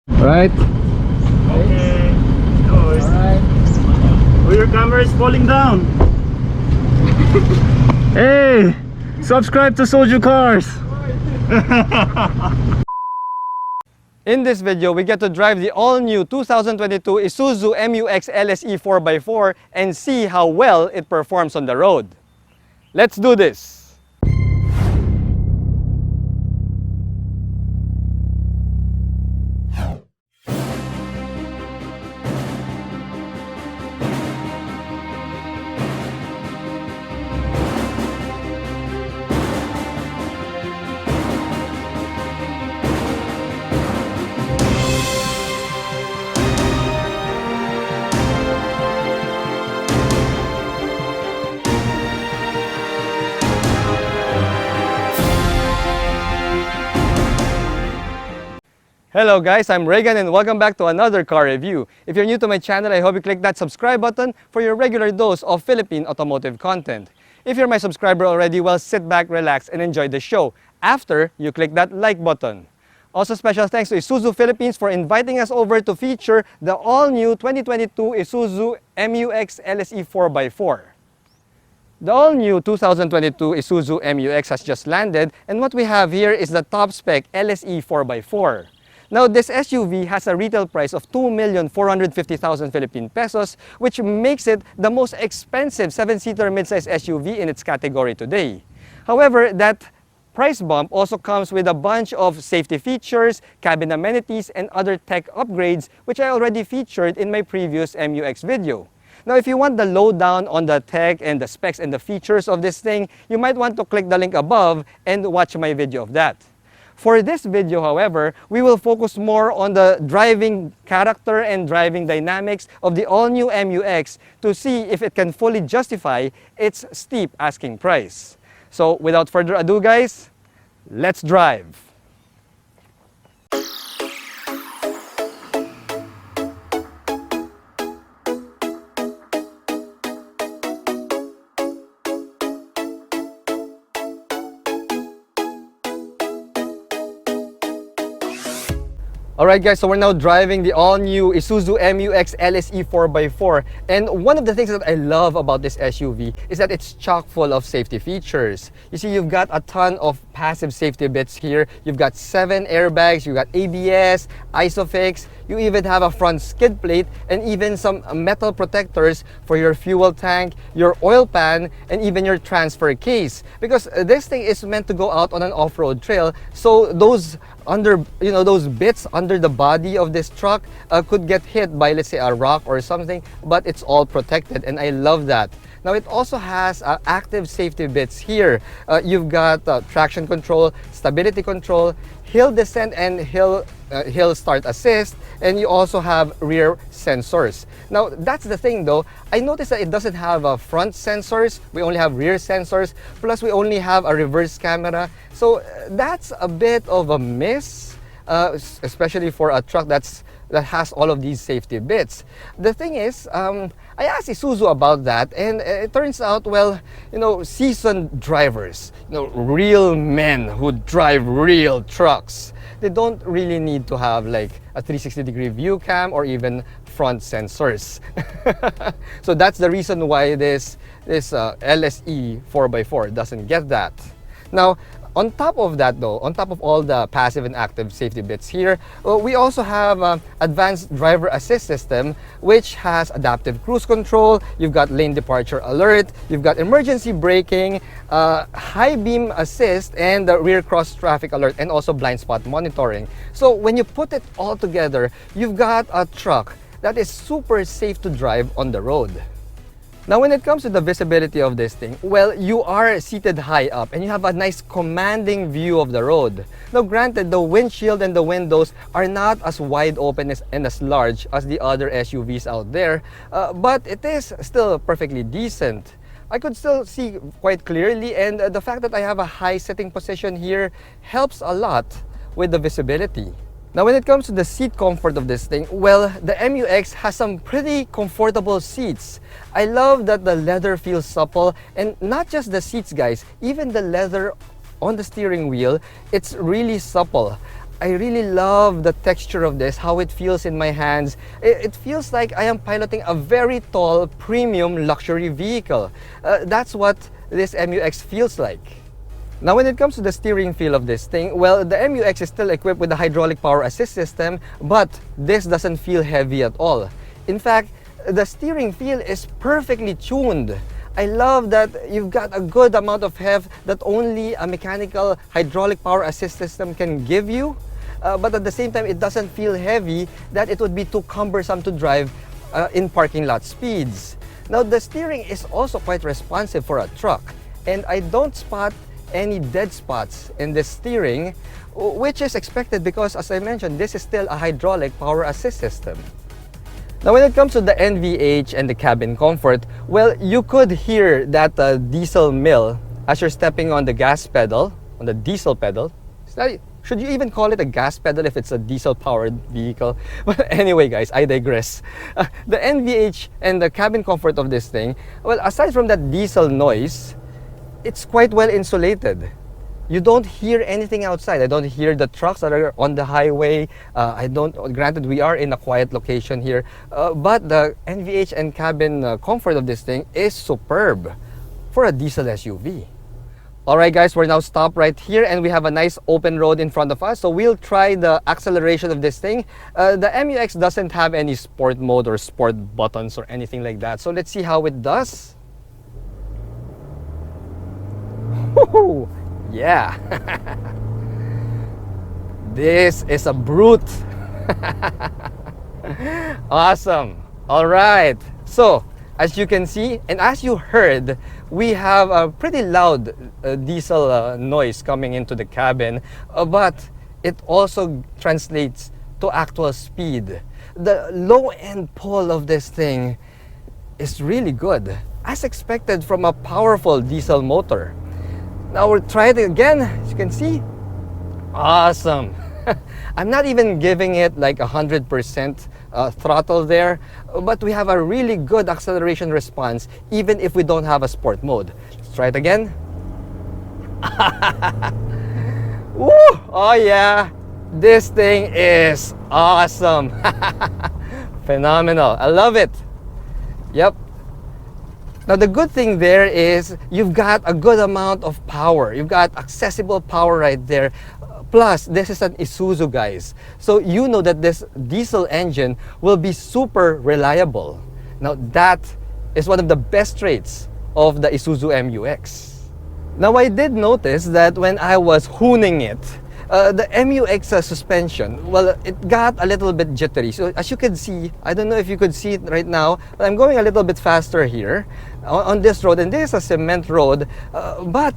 Right? Okay. No worries. Alright. Oh, your camera is falling down. Hey! Subscribe to ISUZU Cars! In this video, we get to drive the all-new 2022 ISUZU MUX LSE 4x4 and see how well it performs on the road. Let's do this! Hello guys, I'm Reagan and welcome back to another car review. If you're new to my channel, I hope you click that subscribe button for your regular dose of Philippine automotive content. If you're my subscriber already, well, sit back, relax, and enjoy the show after you click that like button. Also, special thanks to ISUZU Philippines for inviting us over to feature the all-new 2022 ISUZU MUX LSE 4x4. The all-new 2022 ISUZU MUX has just landed, and what we have here is the top-spec LSE 4x4. Now, this SUV has a retail price of 2,450,000 Philippine pesos, which makes it the most expensive 7-seater midsize SUV in its category today. However, that price bump also comes with a bunch of safety features, cabin amenities, and other tech upgrades, which I already featured in my previous MUX video. Now, if you want the lowdown on the tech and the specs and the features of this thing, you might want to click the link above and watch my video of that. For this video, however, we will focus more on the driving character and driving dynamics of the all-new MUX to see if it can fully justify its steep asking price. So, without further ado, guys, let's drive! Alright guys, so we're now driving the all-new ISUZU MUX LSE 4x4, and one of the things that I love about this SUV is that it's chock full of safety features. You see, you've got a ton of passive safety bits here. You've got 7 airbags, you've got ABS, ISOFIX, you even have a front skid plate, and even some metal protectors for your fuel tank, your oil pan, and even your transfer case. Because this thing is meant to go out on an off-road trail, so those those bits under the body of this truck could get hit by, let's say, a rock or something, but it's all protected, and I love that. Now, it also has active safety bits here. You've got traction control, stability control, hill descent and hill start assist, and you also have rear sensors. Now, that's the thing though, I noticed that it doesn't have front sensors, we only have rear sensors, plus we only have a reverse camera. So that's a bit of a miss, especially for a truck that has all of these safety bits. The thing is, I asked ISUZU about that, and it turns out, well, seasoned drivers, real men who drive real trucks, they don't really need to have like a 360-degree view cam or even front sensors. So that's the reason why this LSE 4x4 doesn't get that. Now, on top of that though, on top of all the passive and active safety bits here, we also have advanced driver assist system, which has adaptive cruise control, you've got lane departure alert, you've got emergency braking, high beam assist, and the rear cross traffic alert, and also blind spot monitoring. So when you put it all together, you've got a truck that is super safe to drive on the road. Now, when it comes to the visibility of this thing, well, you are seated high up and you have a nice commanding view of the road. Now, granted, the windshield and the windows are not as wide open and as large as the other SUVs out there, but it is still perfectly decent. I could still see quite clearly, and the fact that I have a high sitting position here helps a lot with the visibility. Now, when it comes to the seat comfort of this thing, well, the MUX has some pretty comfortable seats. I love that the leather feels supple, and not just the seats, guys, even the leather on the steering wheel, it's really supple. I really love the texture of this, how it feels in my hands. It feels like I am piloting a very tall, premium luxury vehicle. That's what this MUX feels like. Now when it comes to the steering feel of this thing, well, the MUX is still equipped with the hydraulic power assist system, but this doesn't feel heavy at all. In fact, the steering feel is perfectly tuned. I love that you've got a good amount of heft that only a mechanical hydraulic power assist system can give you. But at the same time, it doesn't feel heavy that it would be too cumbersome to drive in parking lot speeds. Now, the steering is also quite responsive for a truck, and I don't spot any dead spots in the steering, which is expected because, as I mentioned, this is still a hydraulic power assist system. Now, when it comes to the NVH and the cabin comfort, well, you could hear that diesel mill as you're stepping on the gas pedal, on the diesel pedal. Should you even call it a gas pedal if it's a diesel-powered vehicle? But anyway, guys, I digress. The NVH and the cabin comfort of this thing, well, aside from that diesel noise, it's quite well insulated. You don't hear anything outside. I don't hear the trucks that are on the highway. Granted, we are in a quiet location here, but the NVH and cabin comfort of this thing is superb for a diesel SUV. Alright guys, we're now stopped right here and we have a nice open road in front of us. So we'll try the acceleration of this thing. The MUX doesn't have any sport mode or sport buttons or anything like that. So let's see how it does. Woo-hoo! Yeah. This is a brute. Awesome. Alright. So, as you can see, and as you heard, we have a pretty loud diesel noise coming into the cabin, but it also translates to actual speed. The low-end pull of this thing is really good, as expected from a powerful diesel motor. Now we'll try it again. As you can see, awesome. I'm not even giving it like 100% throttle there, but we have a really good acceleration response even if we don't have a sport mode. Let's try it again. Woo! Oh yeah, this thing is awesome. Phenomenal. I love it. Yep. Now the good thing there is you've got a good amount of power. You've got accessible power right there. Plus, this is an ISUZU, guys. So you know that this diesel engine will be super reliable. Now that is one of the best traits of the ISUZU MUX. Now I did notice that when I was hooning it, the MUX suspension, well, it got a little bit jittery. So as you can see, I don't know if you could see it right now, but I'm going a little bit faster here on this road, and this is a cement road, but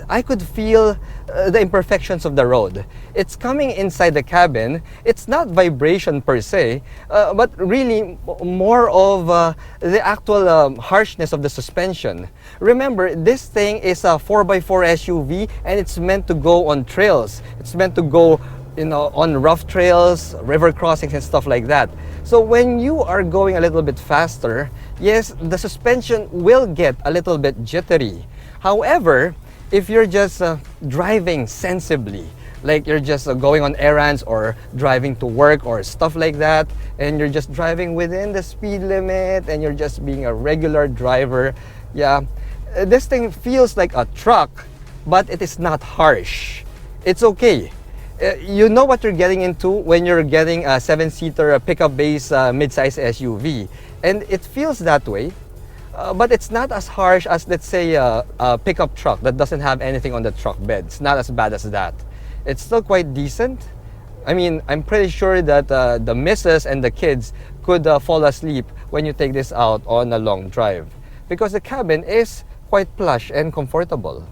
I could feel the imperfections of the road. It's coming inside the cabin. It's not vibration per se, but really more of the actual harshness of the suspension. Remember, this thing is a 4x4 SUV and it's meant to go on trails. It's meant to go, on rough trails, river crossings and stuff like that. So when you are going a little bit faster, yes, the suspension will get a little bit jittery. However, if you're just driving sensibly, like you're just going on errands or driving to work or stuff like that, and you're just driving within the speed limit and you're just being a regular driver, yeah, this thing feels like a truck, but it is not harsh. It's okay. You know what you're getting into when you're getting a 7-seater pickup base mid-size SUV, and it feels that way. But it's not as harsh as, let's say, a pickup truck that doesn't have anything on the truck bed. It's not as bad as that. It's still quite decent. I mean, I'm pretty sure that the missus and the kids could fall asleep when you take this out on a long drive, because the cabin is quite plush and comfortable.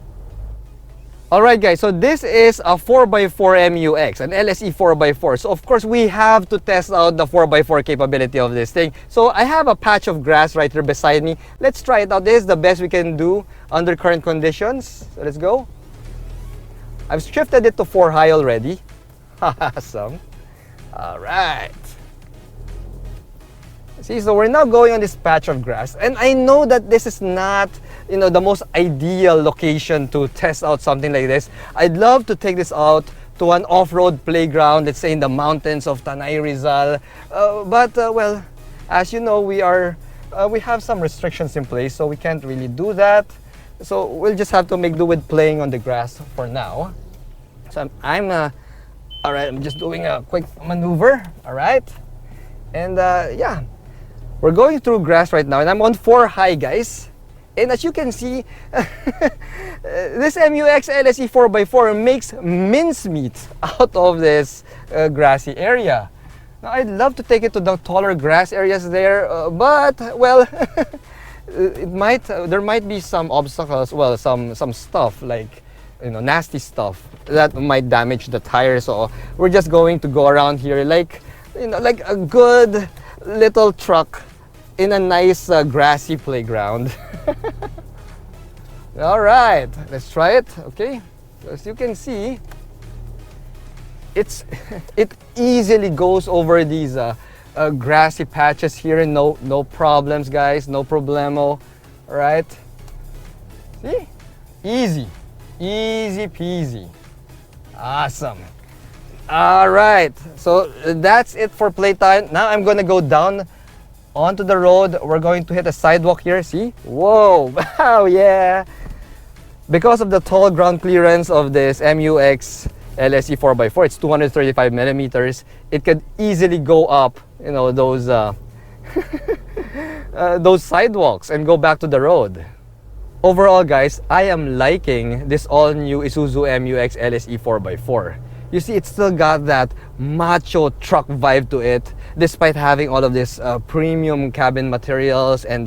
Alright guys, so this is a 4x4 MUX, an LSE 4x4. So of course we have to test out the 4x4 capability of this thing. So I have a patch of grass right here beside me. Let's try it out. This is the best we can do under current conditions. So let's go. I've shifted it to 4 high already. Awesome. Alright. See, so we're now going on this patch of grass, and I know that this is not, the most ideal location to test out something like this. I'd love to take this out to an off-road playground, let's say in the mountains of Tanay Rizal. Well, as you know, we have some restrictions in place, so we can't really do that. So we'll just have to make do with playing on the grass for now. So all right, I'm just doing a quick maneuver, all right? And yeah, we're going through grass right now, and I'm on 4 high, guys. And as you can see, this MUX LSE 4x4 makes mincemeat out of this grassy area. Now, I'd love to take it to the taller grass areas there, but, well, there might be some obstacles, well, some stuff like, you know, nasty stuff that might damage the tire. So we're just going to go around here like, you know, like a good little truck in a nice grassy playground. All right, let's try it. Okay, as you can see, it easily goes over these grassy patches here. No problems, guys. No problemo. All right. See, easy peasy. Awesome. All right, so that's it for playtime. Now I'm gonna go down onto the road. We're going to hit a sidewalk here. See? Whoa! Wow, yeah! Because of the tall ground clearance of this MUX LSE 4x4, it's 235 millimeters. It could easily go up, you know, those those sidewalks and go back to the road. Overall, guys, I am liking this all-new ISUZU MUX LSE 4x4. You see, it's still got that macho truck vibe to it, despite having all of this premium cabin materials and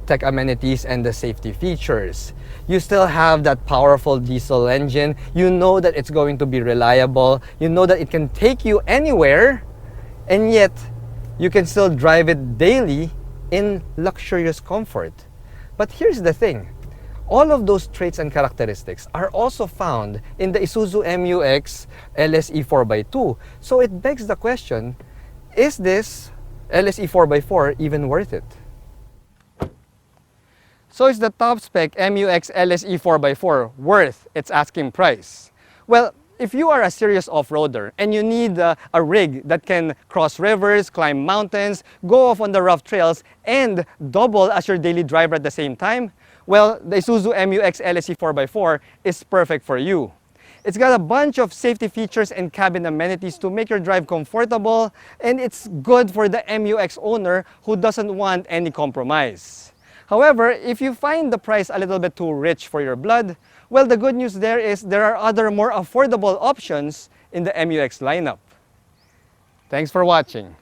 tech amenities and the safety features. You still have that powerful diesel engine. You know that it's going to be reliable. You know that it can take you anywhere, and yet you can still drive it daily in luxurious comfort. But here's the thing. All of those traits and characteristics are also found in the ISUZU MUX LSE 4x2. So it begs the question, is this LSE 4x4 even worth it? So is the top spec MUX LSE 4x4 worth its asking price? Well, if you are a serious off-roader and you need a rig that can cross rivers, climb mountains, go off on the rough trails, and double as your daily driver at the same time, well, the ISUZU MUX LSE 4x4 is perfect for you. It's got a bunch of safety features and cabin amenities to make your drive comfortable, and it's good for the MUX owner who doesn't want any compromise. However, if you find the price a little bit too rich for your blood, well, the good news there is there are other more affordable options in the MUX lineup. Thanks for watching.